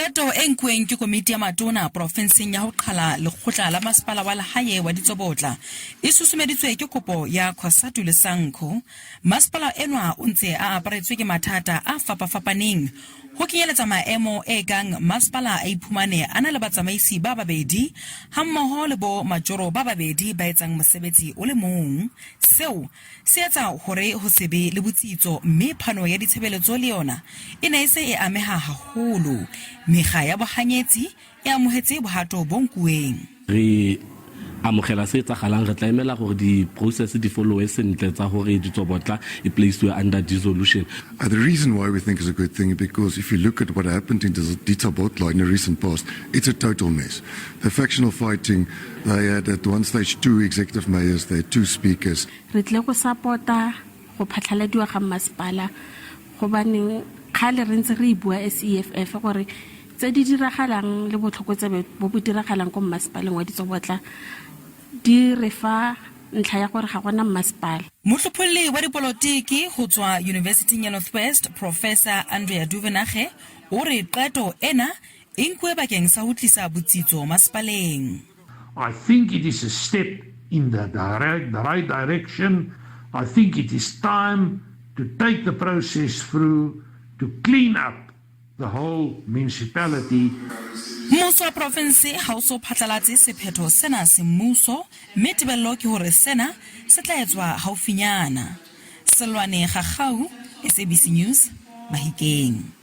Kgato e nkueng ke komiti ya matona profenseng ya ho qhala lekgotla la masepala wa lehae wa Ditsobotla e susumeditswe ke kopo ya Khosatu le Sankho. Masepala enwa o ntse a aparetswe ke mathata a fapafapaneng ho kenyeletsa maemo e kang masepala a iphumane a na le batsamaisi ba babedi hammoho le bo majoro ba babedi ba etsang mosebetsi o le mong. Seo se etsa hore ho sebe le botsitso mme phano ya ditshebeletso le yona e ne se e ameha haholo. Mekga ya bohanyetsi e amogetse bohato bo nkueng. Re amogela se tsagalang re tlaimela gore di process di follow sentle tsa gore Ditsobotla e placed under dissolution. The reason why we think is a good thing is because if you look at what happened in Ditsobotla in the recent past, it's a total mess. The factional fighting, they had at one stage 2 executive mayors, they had 2 speakers. Re tle go supporta go phatlaladiwa ga masepala go baneng khale re ntse re bua SEFF gore tse di diragalang le botlhokotsebe bo bo diragalang go masepaleng wa Ditsobotla di refa ntlha ya gore ga gona masepala. Motlhopholi wa dipolotiki go tswa University ya North West, Professor Andrea Duvenage o re qeto ena e nkwe bakeng sa ho tlisa botsitso masepaleng. I think it is a step in the right direction. I think it is time to take the process through to clean up the whole municipality. Mmuso wa province ha o so phatlalatse sephetho sena se mmuso mme tebello ke hore sena se tla etswa haufinyana. Selwane Gagau, SABC News, Mahikeng.